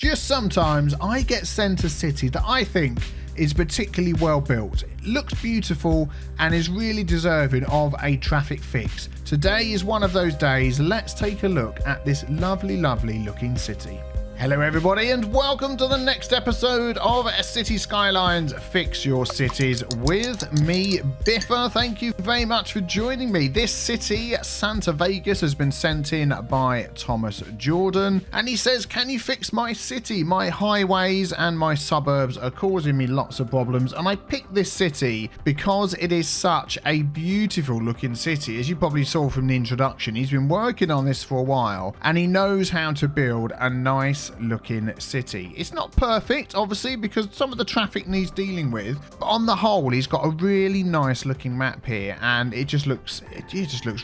Just sometimes I get sent a city that I think is particularly well built, it looks beautiful and is really deserving of a traffic fix. Today is one of those days. Let's take a look at this lovely looking city. Hello everybody and welcome to the next episode of Cities Skylines Fix Your Cities with me, Biffa. Thank you very much for joining me. This city, Santa Vegas, has been sent in by Thomas Jordan and he says, can you fix my city? My highways and my suburbs are causing me lots of problems, and I picked this city because it is such a beautiful looking city. As you probably saw from the introduction, he's been working on this for a while and he knows how to build a nice looking city. It's not perfect, obviously, because some of the traffic needs dealing with, but on the whole he's got a really nice looking map here and it just looks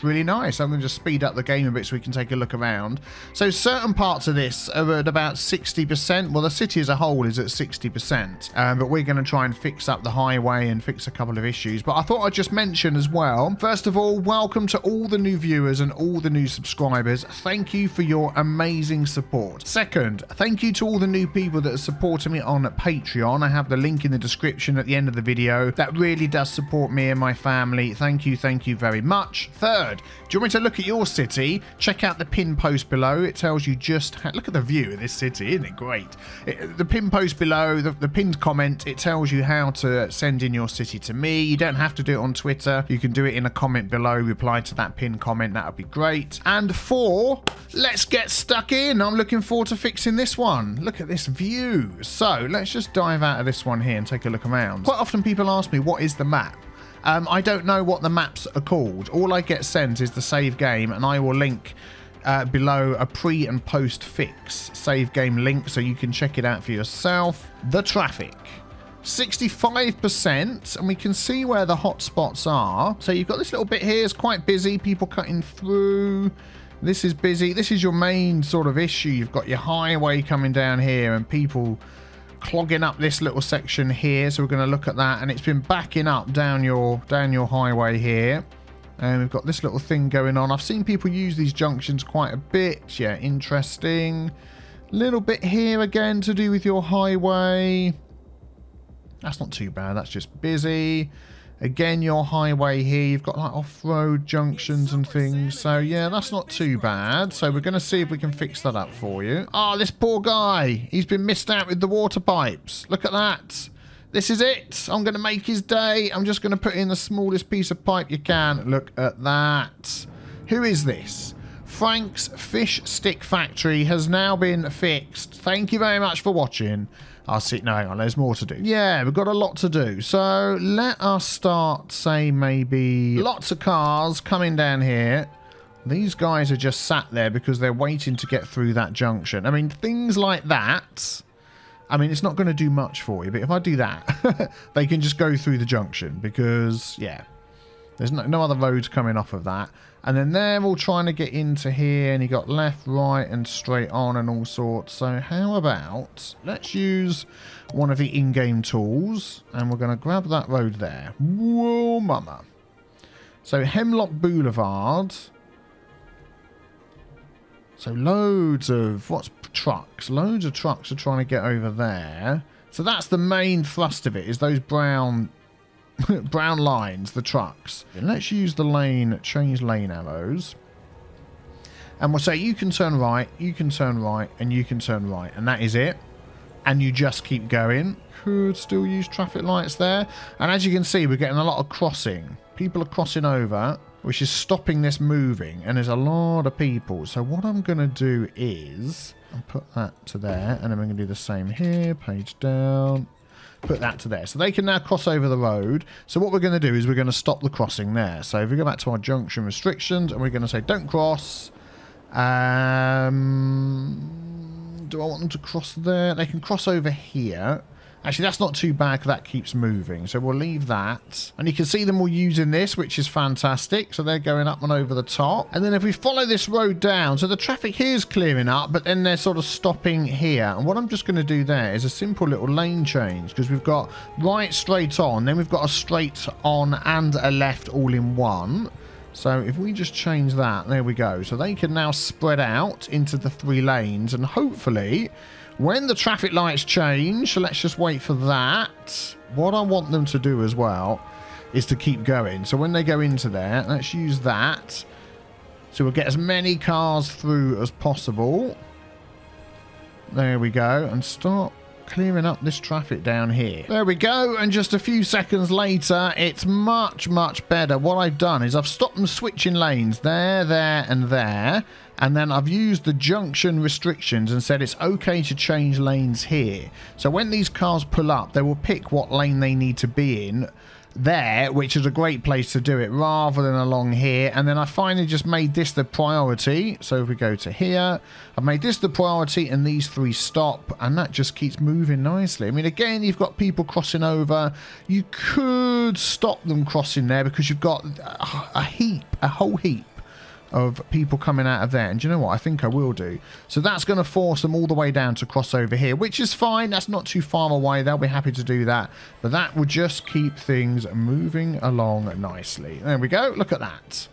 really nice. I'm going to just speed up the game a bit so we can take a look around. So certain parts of this are at about 60%. Well, the city as a whole is at 60%, but we're going to try and fix up the highway and fix a couple of issues. But I thought I'd just mention as well, first of all, welcome to all the new viewers and all the new subscribers. Thank you for your amazing support. Second, thank you to all the new people that are supporting me on Patreon. I have the link in the description at the end of the video. That really does support me and my family. Thank you very much. Third, do you want me to look at your city? Check out the pin post below. It tells you just how, look at the view of this city, isn't it great? The pin post below, the pinned comment, it tells you how to send in your city to me. You don't have to do it on Twitter. You can do it in a comment below. Reply to that pinned comment. That would be great. And four, let's get stuck in. I'm looking forward to fixing this one. Look at this view. So let's just dive out of this one here and take a look around. Quite often people ask me, what is the map? I don't know what the maps are called. All I get sent is the save game, and I will link below a pre and post fix save game link so you can check it out for yourself. The traffic, 65%, and we can see where the hot spots are. So you've got this little bit here, it's quite busy, people cutting through. This is busy. This is your main sort of issue. You've got your highway coming down here and people clogging up this little section here. So we're going to look at that, and it's been backing up down your highway here. And we've got this little thing going on. I've seen people use these junctions quite a bit. Yeah, interesting. Little bit here again to do with your highway. That's not too bad. That's just busy. Again, your highway here, you've got like off-road junctions and things. So yeah, that's not too bad. So we're going to see if we can fix that up for you. Oh, this poor guy. He's been missed out with the water pipes. Look at that. This is it. I'm going to make his day. I'm just going to put in the smallest piece of pipe you can. Look at that. Who is this? Frank's Fish Stick Factory has now been fixed. Thank you very much for watching. I'll see. No, hang on. There's more to do. Yeah, we've got a lot to do. So let us start, say, maybe lots of cars coming down here. These guys are just sat there because they're waiting to get through that junction. I mean, things like that. I mean, it's not going to do much for you. But if I do that, they can just go through the junction because, yeah, there's no other roads coming off of that. And then they're all trying to get into here, and you got left, right, and straight on and all sorts. So how about, let's use one of the in-game tools, and we're going to grab that road there. Whoa, mama. So Hemlock Boulevard. So loads of, trucks? Loads of trucks are trying to get over there. So that's the main thrust of it, is those brown lines, the trucks. Let's use the lane, change lane arrows. And we'll say you can turn right, you can turn right, and you can turn right. And that is it. And you just keep going. Could still use traffic lights there. And as you can see, we're getting a lot of crossing. People are crossing over, which is stopping this moving. And there's a lot of people. So what I'm going to do is, I'll put that to there. And then we're going to do the same here. Page down. Put that to there. So they can now cross over the road. So what we're going to do is we're going to stop the crossing there. So if we go back to our junction restrictions and we're going to say don't cross. Do I want them to cross there? They can cross over here. Actually, that's not too bad because that keeps moving. So we'll leave that. And you can see them all using this, which is fantastic. So they're going up and over the top. And then if we follow this road down, so the traffic here is clearing up, but then they're sort of stopping here. And what I'm just going to do there is a simple little lane change, because we've got right straight on, then we've got a straight on and a left all in one. So if we just change that, there we go. So they can now spread out into the 3 lanes, and hopefully When the traffic lights change, so let's just wait for that. What I want them to do as well is to keep going. So when they go into there, let's use that. So we'll get as many cars through as possible. There we go. And start clearing up this traffic down here. There we go. And just a few seconds later, it's much, much better. What I've done is I've stopped them switching lanes there, there, and there. And then I've used the junction restrictions and said it's okay to change lanes here. So when these cars pull up, they will pick what lane they need to be in there, which is a great place to do it rather than along here. And then I finally just made this the priority. So if we go to here, I've made this the priority and these three stop, and that just keeps moving nicely. I mean, again, you've got people crossing over. You could stop them crossing there because you've got a whole heap of people coming out of there. And do you know what? I think I will do. So that's going to force them all the way down to cross over here, which is fine. That's not too far away. They'll be happy to do that. But that would just keep things moving along nicely. There we go. Look at that.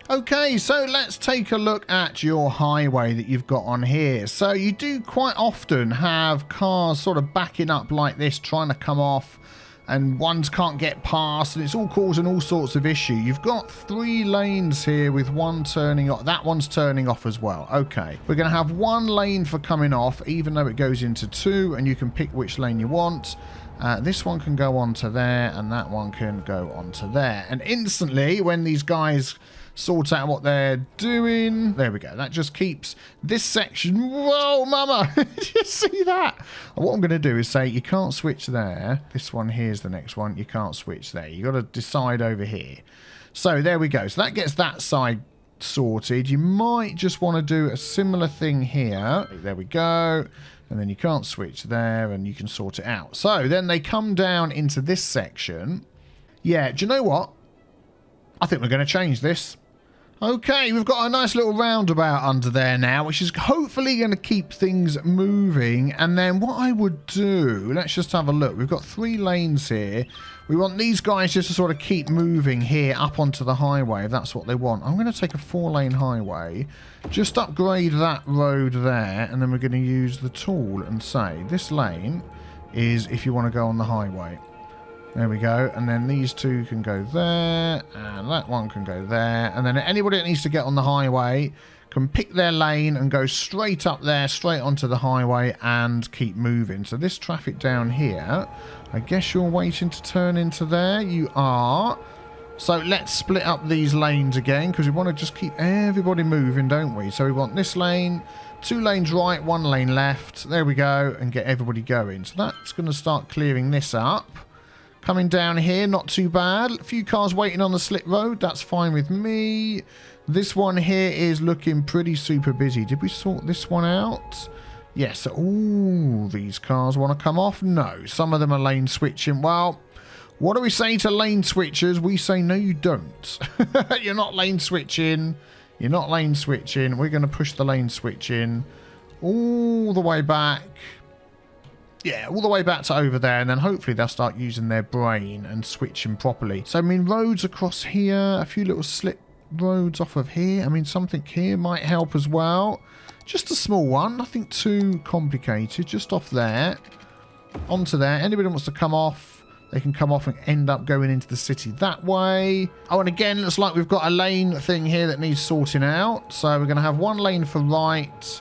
Okay, so let's take a look at your highway that you've got on here. So you do quite often have cars sort of backing up like this, trying to come off, and ones can't get past, and it's all causing all sorts of issue. You've got 3 lanes here with one turning off. That one's turning off as well. Okay, we're going to have 1 lane for coming off, even though it goes into 2, and you can pick which lane you want. This one can go on to there, and that one can go on to there. And instantly, when these guys sort out what they're doing, there we go. That just keeps this section. Whoa, mama! Did you see that? And what I'm going to do is say you can't switch there. This one here's the next one. You can't switch there. You got to decide over here. So there we go. So that gets that side sorted. You might just want to do a similar thing here. There we go. And then you can't switch there, and you can sort it out. So then they come down into this section. Yeah, do you know what? I think we're going to change this. Okay, we've got a nice little roundabout under there now, which is hopefully going to keep things moving. And then what I would do, let's just have a look. We've got 3 lanes here. We want these guys just to sort of keep moving here up onto the highway, if that's what they want. I'm going to take a 4-lane highway, just upgrade that road there, and then we're going to use the tool and say, this lane is if you want to go on the highway. There we go. And then these 2 can go there, and that one can go there. And then anybody that needs to get on the highway can pick their lane and go straight up there, straight onto the highway, and keep moving. So this traffic down here, I guess you're waiting to turn into there. You are. So let's split up these lanes again, because we want to just keep everybody moving, don't we? So we want this lane, 2 lanes right, 1 lane left. There we go, and get everybody going. So that's going to start clearing this up. Coming down here, not too bad. A few cars waiting on the slip road. That's fine with me. This one here is looking pretty super busy. Did we sort this one out? Yes. Ooh, these cars want to come off? No. Some of them are lane switching. Well, what do we say to lane switchers? We say, no, you don't. You're not lane switching. You're not lane switching. We're going to push the lane switching all the way back. Yeah, all the way back to over there, and then hopefully they'll start using their brain and switching properly. So, I mean, roads across here, a few little slip roads off of here. I mean, something here might help as well. Just a small one, nothing too complicated, just off there, onto there. Anybody wants to come off, they can come off and end up going into the city that way. Oh, and again, looks like we've got a lane thing here that needs sorting out. So we're going to have 1 lane for right.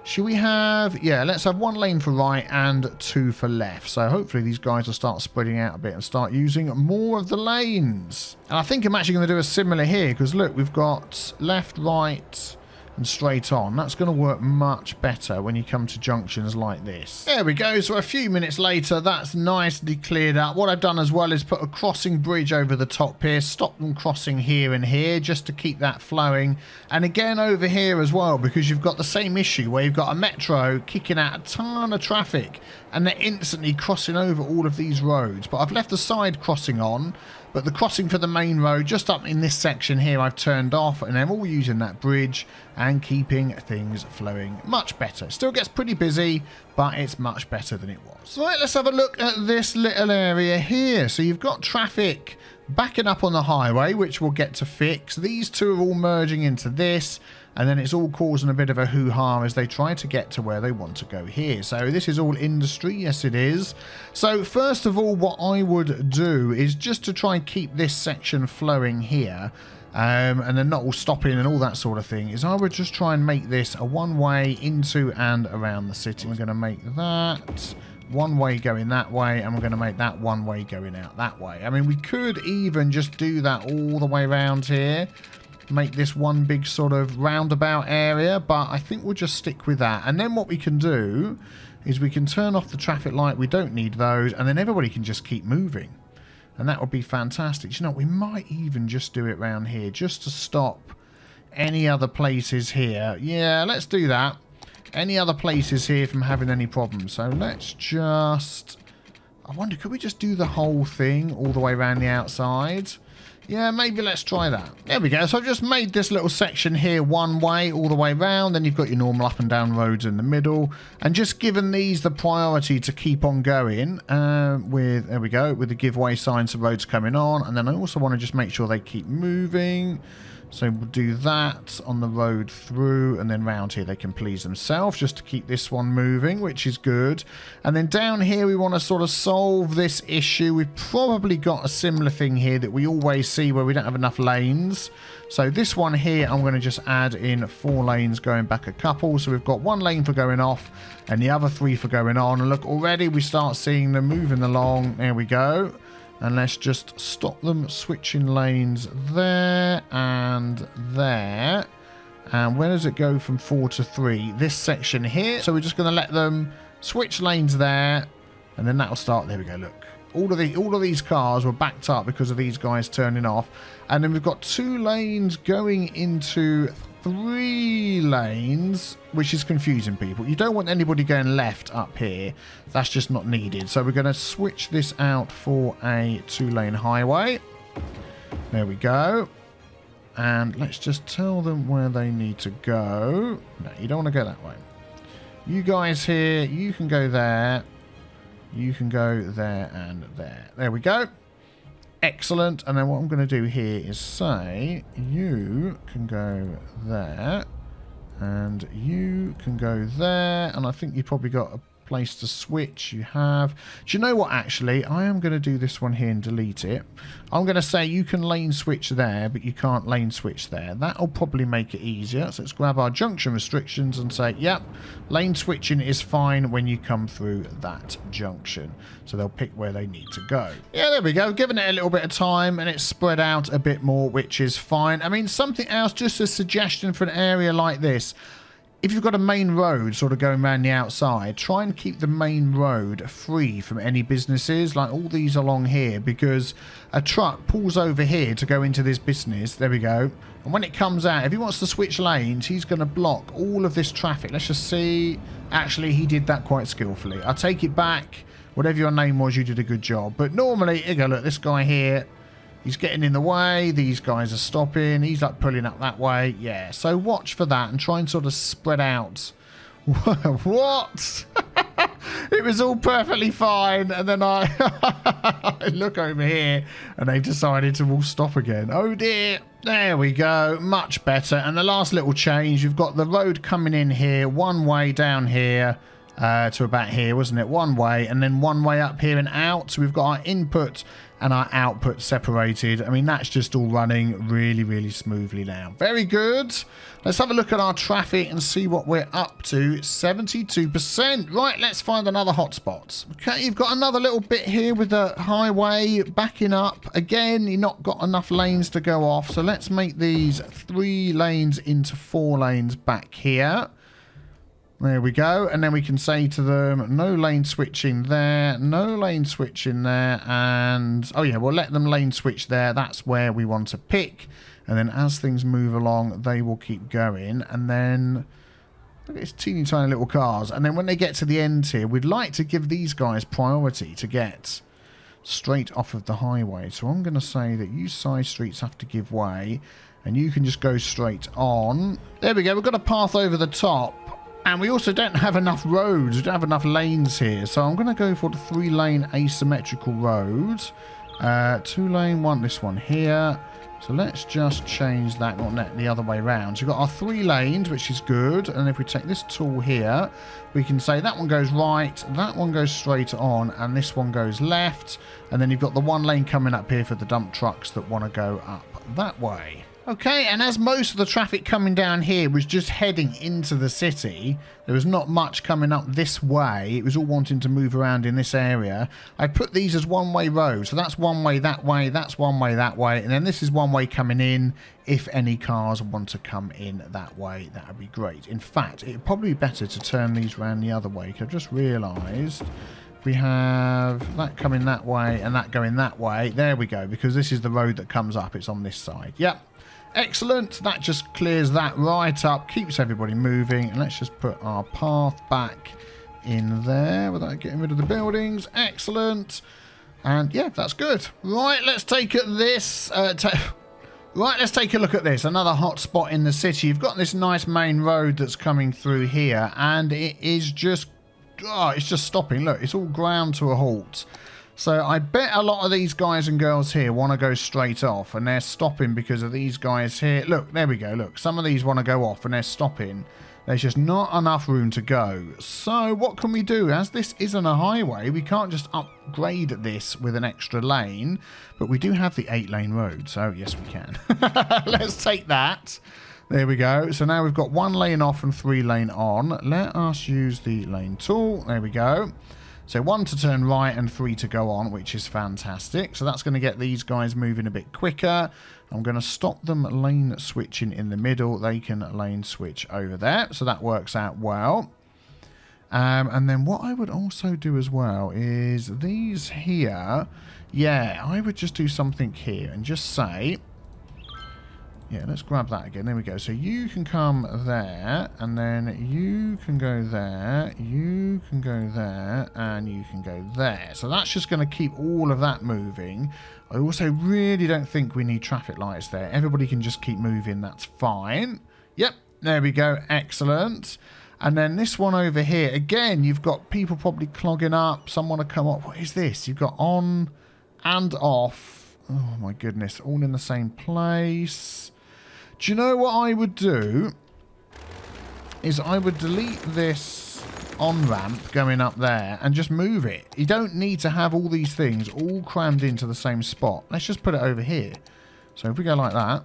Should we have... Yeah, let's have 1 lane for right and 2 for left. So hopefully these guys will start spreading out a bit and start using more of the lanes. And I think I'm actually going to do a similar here, because look, we've got left, right, and straight on. That's going to work much better when you come to junctions like this. There we go. So a few minutes later, that's nicely cleared up. What I've done as well is put a crossing bridge over the top here, stop them crossing here and here just to keep that flowing. And again over here as well, because you've got the same issue where you've got a metro kicking out a ton of traffic and they're instantly crossing over all of these roads. But I've left the side crossing on, but the crossing for the main road just up in this section here I've turned off, and I'm all using that bridge and keeping things flowing much better. Still gets pretty busy, but it's much better than it was. Right, let's have a look at this little area here. So you've got traffic backing up on the highway, which we'll get to fix. These 2 are all merging into this, and then it's all causing a bit of a hoo-ha as they try to get to where they want to go here. So this is all industry. Yes, it is. So first of all, what I would do is just to try and keep this section flowing here, and then not all stopping and all that sort of thing, is I would just try and make this a one-way into and around the city. We're going to make that one way going that way, and we're going to make that one way going out that way. I mean, we could even just do that all the way around here, make this one big sort of roundabout area, but I think we'll just stick with that. And then what we can do is we can turn off the traffic light. We don't need those, and then everybody can just keep moving. And that would be fantastic. You know, we might even just do it around here just to stop any other places here. Yeah, let's do that. Any other places here from having any problems. So let's just... I wonder, could we just do the whole thing all the way around the outside? Yeah, maybe let's try that. There we go. So I've just made this little section here one way all the way around. Then you've got your normal up and down roads in the middle. And just given these the priority to keep on going with, there we go, with the giveaway signs of roads coming on. And then I also want to just make sure they keep moving. So we'll do that on the road through, and then round here they can please themselves just to keep this one moving, which is good. And then down here we want to sort of solve this issue. We've probably got a similar thing here that we always see where we don't have enough lanes. So this one here, I'm going to just add in 4 lanes going back a couple. So we've got 1 lane for going off and the other 3 for going on. And look, already we start seeing them moving along. There we go. And let's just stop them switching lanes there and there. And where does it go from 4 to 3? This section here. So we're just going to let them switch lanes there. And then that'll start. There we go, look. All of these cars were backed up because of these guys turning off. And then we've got 2 lanes going into 3 lanes, which is confusing people. You don't want anybody going left up here. That's just not needed. So we're going to switch this out for a 2-lane highway. There we go. And let's just tell them where they need to go. No, you don't want to go that way. You guys here, you can go there. You can go there and there. There we go. Excellent. And then what I'm going to do here is say you can go there and you can go there. And I think you've probably got a place to switch. You have. Do you know what, actually? I am going to do this one here and delete it. I'm going to say you can lane switch there, but you can't lane switch there. That'll probably make it easier. So let's grab our junction restrictions and say, yep, lane switching is fine when you come through that junction. So they'll pick where they need to go. Yeah, there we go. Giving it a little bit of time and it's spread out a bit more, which is fine. I mean, something else, just a suggestion for an area like this. If you've got a main road sort of going around the outside, try and keep the main road free from any businesses, like all these along here, because a truck pulls over here to go into this business. There we go. And when it comes out, if he wants to switch lanes, he's going to block all of this traffic. Let's just see. Actually, he did that quite skillfully. I'll take it back. Whatever your name was, you did a good job. But normally, here you go, look, this guy here, he's getting in the way. These guys are stopping. He's like pulling up that way. Yeah, so watch for that and try and sort of spread out. What? It was all perfectly fine. And then I look over here and they've decided to all stop again. Oh dear. There we go. Much better. And the last little change, you've got the road coming in here, one way down here. To about here, wasn't it? One way, and then one way up here and out. So we've got our input and our output separated. I mean, that's just all running really, really smoothly now. Very good. Let's have a look at our traffic and see what we're up to. 72%. Right, let's find another hotspot. Okay, you've got another little bit here with the highway backing up. Again, you've not got enough lanes to go off. So let's make these 3 lanes into 4 lanes back here. There we go. And then we can say to them, no lane switching there, no lane switching there. And, oh yeah, we'll let them lane switch there. That's where we want to pick. And then as things move along, they will keep going. And then, look at these teeny tiny little cars. And then when they get to the end here, we'd like to give these guys priority to get straight off of the highway. So I'm going to say that you side streets have to give way. And you can just go straight on. There we go. We've got a path over the top. And we also don't have enough roads. We don't have enough lanes here. So I'm going to go for the 3-lane asymmetrical road. 2-lane, want this one here. So let's just change that, not the other way around. So we've got our 3 lanes, which is good. And if we take this tool here, we can say that one goes right, that one goes straight on, and this one goes left. And then you've got the 1 lane coming up here for the dump trucks that want to go up that way. Okay, and as most of the traffic coming down here was just heading into the city, there was not much coming up this way. It was all wanting to move around in this area. I put these as one-way roads. So that's one way that way, that's one way that way, and then this is one way coming in. If any cars want to come in that way, that would be great. In fact, it would probably be better to turn these around the other way, because I've just realised we have that coming that way and that going that way. There we go, because this is the road that comes up. It's on this side. Yep. Excellent. That just clears that right up, keeps everybody moving. And let's just put our path back in there without getting rid of the buildings. Excellent. And yeah, that's good. Right, let's take at this. Right, let's take a look at this. Another hot spot in the city. You've got this nice main road that's coming through here, and it is just, it's just stopping. Look, it's all ground to a halt. So I bet a lot of these guys and girls here want to go straight off, and they're stopping because of these guys here. Look, there we go. Look, some of these want to go off and they're stopping. There's just not enough room to go. So what can we do? As this isn't a highway, we can't just upgrade this with an extra lane, but we do have the 8-lane road. So yes, we can. Let's take that. There we go. So now we've got 1 lane off and 3 lane on. Let us use the lane tool. There we go. So 1 to turn right and 3 to go on, which is fantastic. So that's going to get these guys moving a bit quicker. I'm going to stop them lane switching in the middle. They can lane switch over there. So that works out well. And then what I would also do as well is these here. Yeah, I would just do something here and just say... Yeah, let's grab that again. There we go. So you can come there, and then you can go there, you can go there, and you can go there. So that's just going to keep all of that moving. I also really don't think we need traffic lights there. Everybody can just keep moving. That's fine. Yep, there we go. Excellent. And then this one over here, again, you've got people probably clogging up. Some want to come up. What is this? You've got on and off. Oh, my goodness. All in the same place. Do you know what I would do? Is I would delete this on-ramp going up there and just move it. You don't need to have all these things all crammed into the same spot. Let's just put it over here. So if we go like that,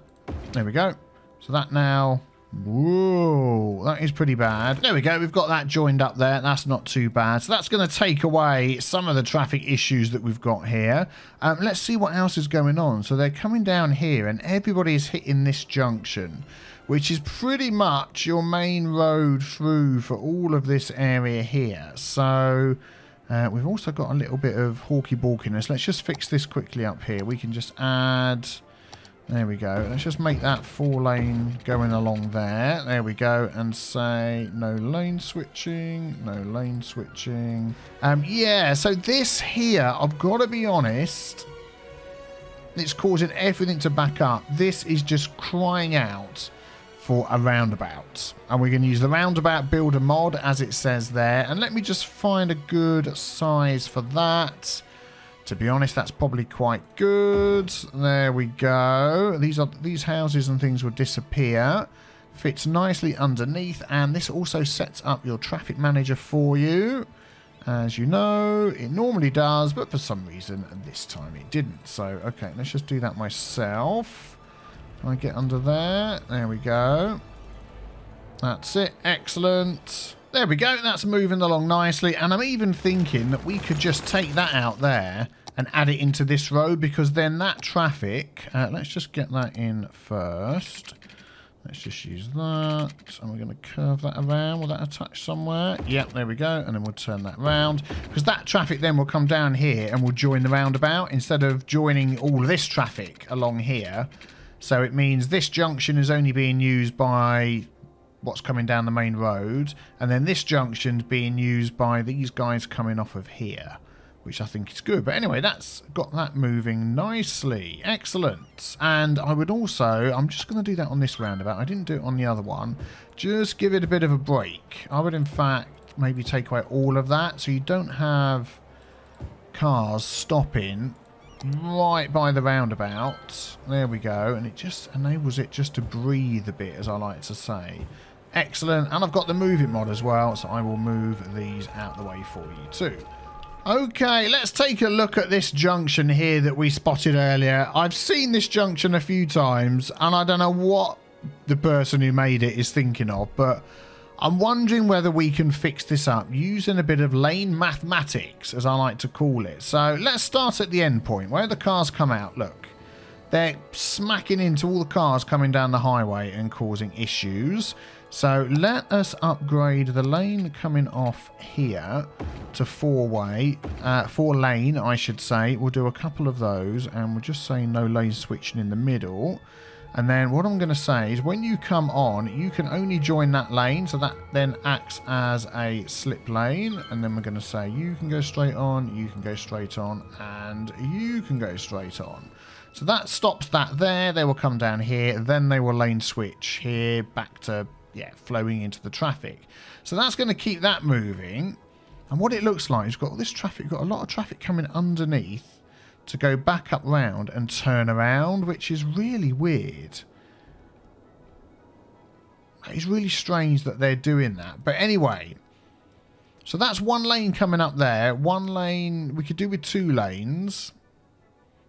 there we go. So that now... Whoa, that is pretty bad. There we go. We've got that joined up there. That's not too bad. So that's going to take away some of the traffic issues that we've got here. Let's see what else is going on. So they're coming down here and everybody is hitting this junction, which is pretty much your main road through for all of this area here. So we've also got a little bit of hawky-balkiness. Let's just fix this quickly up here. We can just add... There we go. Let's just make that 4-lane going along there. There we go. And say no lane switching. No lane switching. Yeah, so this here, I've got to be honest, it's causing everything to back up. This is just crying out for a roundabout. And we're going to use the roundabout builder mod as it says there. And let me just find a good size for that. To be honest, that's probably quite good. There we go. These houses and things will disappear. Fits nicely underneath, and this also sets up your traffic manager for you. As you know, it normally does, but for some reason this time it didn't. So, okay, let's just do that myself. Can I get under there? There we go. That's it. Excellent. There we go, that's moving along nicely, and I'm even thinking that we could just take that out there and add it into this road, because then that traffic, let's just get that in first. Let's just use that, and we're going to curve that around. Will that attach somewhere? Yep, there we go, and then we'll turn that round, because that traffic then will come down here and will join the roundabout instead of joining all this traffic along here. So it means this junction is only being used by... what's coming down the main road, and then this junction's being used by these guys coming off of here, which I think is good. But anyway, that's got that moving nicely. Excellent. And I would also, I'm just going to do that on this roundabout. I didn't do it on the other one. Just give it a bit of a break. I would in fact maybe take away all of that, so you don't have cars stopping right by the roundabout. There we go. And it just enables it just to breathe a bit, as I like to say. Excellent. And I've got the move it mod as well, so I will move these out the way for you too. Okay, let's take a look at this junction here that we spotted earlier. I've seen this junction a few times, and I don't know what the person who made it is thinking of, but I'm wondering whether we can fix this up using a bit of lane mathematics, as I like to call it. So let's start at the end point, where the cars come out. Look, they're smacking into all the cars coming down the highway and causing issues. So let us upgrade the lane coming off here to four lane, I should say. We'll do a couple of those, and we'll just say no lane switching in the middle. And then what I'm going to say is when you come on, you can only join that lane. So that then acts as a slip lane. And then we're going to say you can go straight on, you can go straight on, and you can go straight on. So that stops that there. They will come down here. Then they will lane switch here back to, yeah, flowing into the traffic. So that's going to keep that moving. And what it looks like, you've got all this traffic, got a lot of traffic coming underneath to go back up round and turn around, which is really weird. It's really strange that they're doing that. But anyway, so that's one lane coming up there. One lane, we could do with two lanes,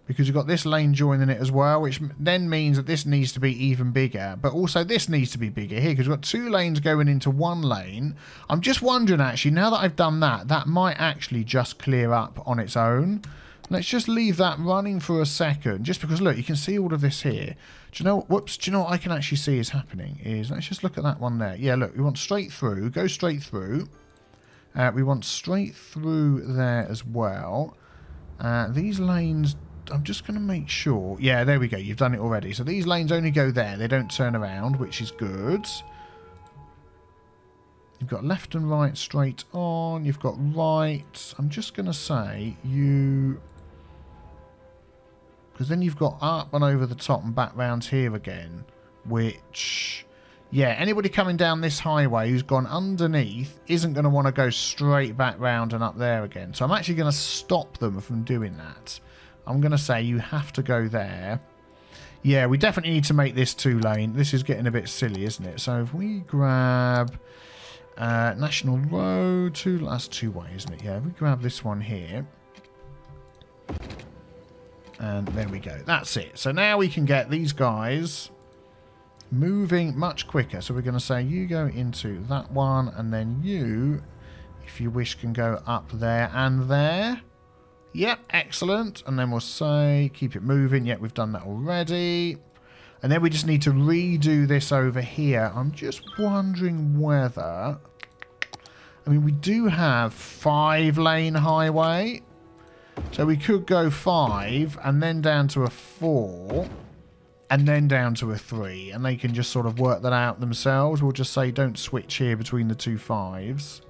because you've got this lane joining it as well, which then means that this needs to be even bigger. But also this needs to be bigger here, because we've got two lanes going into one lane. I'm just wondering, actually, now that I've done that, that might actually just clear up on its own. Let's just leave that running for a second, just because, look, you can see all of this here. Do you know, whoops, do you know what I can actually see is happening? Is, let's just look at that one there. Yeah, look, we want straight through, go straight through. We want straight through there as well. These lanes, I'm just going to make sure. Yeah, there we go, you've done it already. So these lanes only go there, they don't turn around, which is good. You've got left and right straight on, you've got right. I'm just going to say you... because then you've got up and over the top and back round here again, which, yeah, anybody coming down this highway who's gone underneath isn't going to want to go straight back round and up there again. So I'm actually going to stop them from doing that. I'm going to say you have to go there. Yeah, we definitely need to make this two lane. This is getting a bit silly, isn't it? So if we grab National Road, that's two way, isn't it? Yeah, we grab this one here. And there we go. That's it. So now we can get these guys moving much quicker. So we're going to say you go into that one, and then you, if you wish, can go up there and there. Yep, excellent. And then we'll say keep it moving. Yep, we've done that already. And then we just need to redo this over here. I'm just wondering whether... I mean, we do have 5-lane highway. So we could go 5 and then down to a 4 and then down to a 3. And they can just sort of work that out themselves. We'll just say don't switch here between the two 5s.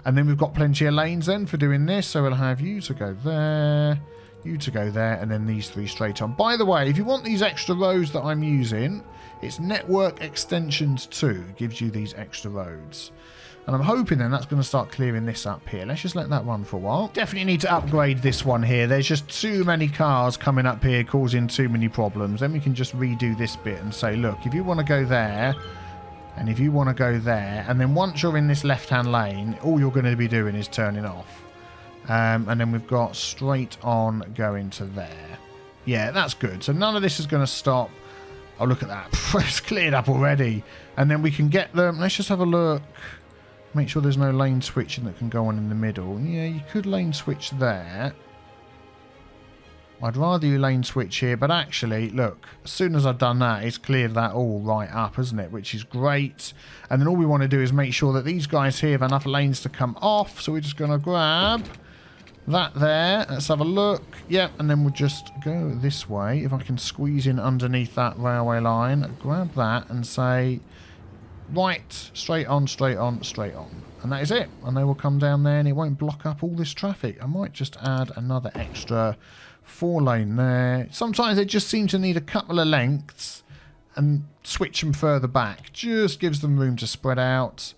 And then we've got plenty of lanes then for doing this. So we'll have you to go there, you to go there, and then these 3 straight on. By the way, if you want these extra roads that I'm using, it's Network Extensions 2 gives you these extra roads. And I'm hoping then that's going to start clearing this up here. Let's just let that run for a while. Definitely need to upgrade this one here. There's just too many cars coming up here causing too many problems. Then we can just redo this bit and say, look, if you want to go there, and if you want to go there, and then once you're in this left-hand lane, all you're going to be doing is turning off. And then we've got straight on going to there. Yeah, that's good. So none of this is going to stop. Oh, look at that. It's cleared up already. And then we can get them. Let's just have a look. Make sure there's no lane switching that can go on in the middle. Yeah, you could lane switch there. I'd rather you lane switch here, but actually, look, as soon as I've done that, it's cleared that all right up, hasn't it? Which is great. And then all we want to do is make sure that these guys here have enough lanes to come off. So we're just going to grab that there. Let's have a look. Yep, and then we'll just go this way. If I can squeeze in underneath that railway line, grab that and say... right, straight on, straight on, straight on. And that is it. And they will come down there and it won't block up all this traffic. I might just add another extra 4-lane there. Sometimes they just seem to need a couple of lengths and switch them further back. Just gives them room to spread out.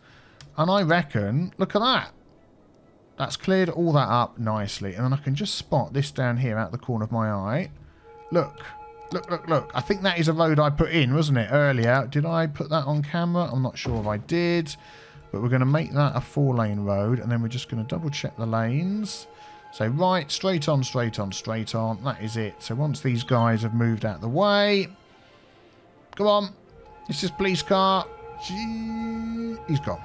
And I reckon, look at that. That's cleared all that up nicely. And then I can just spot this down here out the corner of my eye. Look. Look, look, look. I think that is a road I put in, wasn't it, earlier? Did I put that on camera? I'm not sure if I did. But we're going to make that a 4-lane road. And then we're just going to double check the lanes. So right, straight on, straight on, straight on. That is it. So once these guys have moved out the way. Come on. It's this police car. He's gone.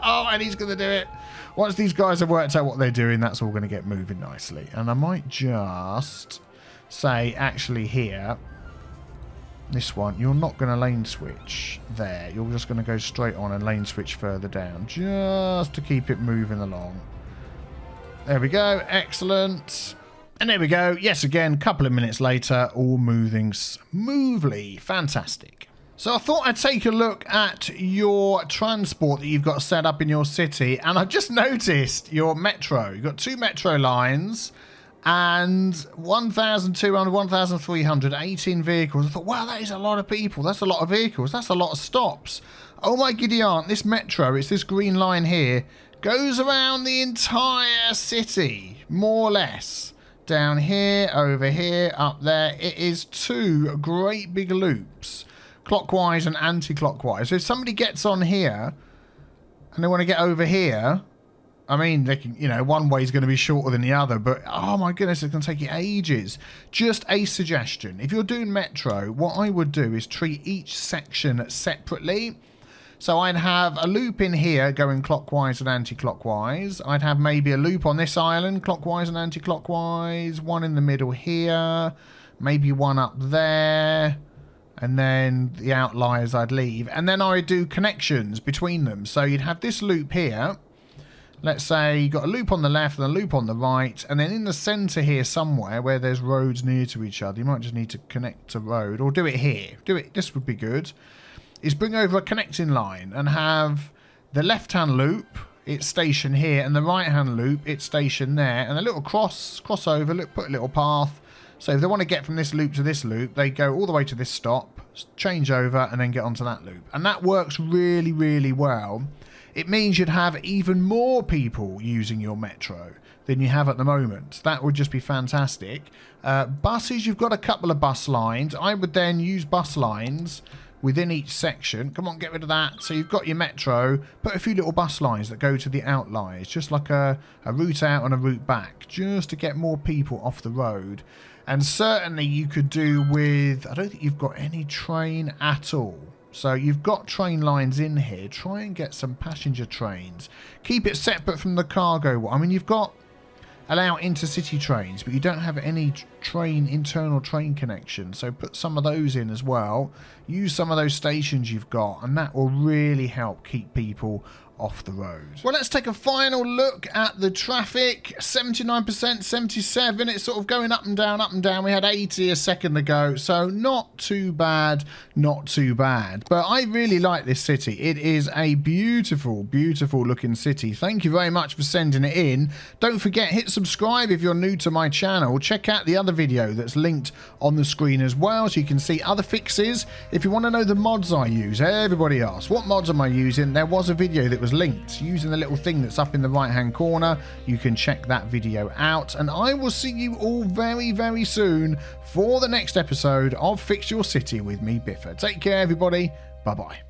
Oh, and he's going to do it. Once these guys have worked out what they're doing, that's all going to get moving nicely. And I might just say, actually here, this one, you're not going to lane switch there. You're just going to go straight on and lane switch further down, just to keep it moving along. There we go. Excellent. And there we go. Yes, again, a couple of minutes later, all moving smoothly. Fantastic. So I thought I'd take a look at your transport that you've got set up in your city. And I've just noticed your metro. You've got 2 metro lines and 1,200, 1,300, 18 vehicles. I thought, wow, that is a lot of people. That's a lot of vehicles. That's a lot of stops. Oh my giddy aunt, this metro, it's this green line here, goes around the entire city, more or less. Down here, over here, up there. It is 2 great big loops, clockwise and anti-clockwise. So if somebody gets on here and they want to get over here, I mean, they can, you know, one way is going to be shorter than the other, but oh my goodness, it's going to take you ages. Just a suggestion. If you're doing metro, what I would do is treat each section separately. So I'd have a loop in here going clockwise and anti-clockwise. I'd have maybe a loop on this island, clockwise and anti-clockwise. One in the middle here. Maybe one up there. And then the outliers I'd leave. And then I'd do connections between them. So you'd have this loop here. Let's say you've got a loop on the left and a loop on the right. And then in the centre here somewhere where there's roads near to each other, you might just need to connect a road. Or do it here. This would be good. Is bring over a connecting line and have the left-hand loop, its station here, and the right-hand loop, its station there. And a little crossover, look, put a little path. So if they want to get from this loop to this loop, they go all the way to this stop, change over, and then get onto that loop. And that works really, really well. It means you'd have even more people using your metro than you have at the moment. That would just be fantastic. Buses, you've got a couple of bus lines. I would then use bus lines within each section. Come on, get rid of that. So you've got your metro, put a few little bus lines that go to the outliers, just like a route out and a route back, just to get more people off the road. And certainly you could do with, I don't think you've got any train at all. So you've got train lines in here. Try and get some passenger trains. Keep it separate from the cargo one. I mean, you've got allow intercity trains, but you don't have any internal train connection. So put some of those in as well. Use some of those stations you've got, and that will really help keep people off the road. Well, let's take a final look at the traffic. 79%, 77. It's sort of going up and down, up and down. We had 80 a second ago, so not too bad, not too bad. But I really like this city. It is a beautiful, beautiful looking city. Thank you very much for sending it in. Don't forget, hit subscribe if you're new to my channel. Check out the other video that's linked on the screen as well, so you can see other fixes. If you want to know the mods I use, everybody asks, what mods am I using? There was a video that was linked using the little thing that's up in the right hand corner. You can check that video out, and I will see you all very, very soon for the next episode of Fix Your City with me, Biffa. Take care, everybody. Bye bye.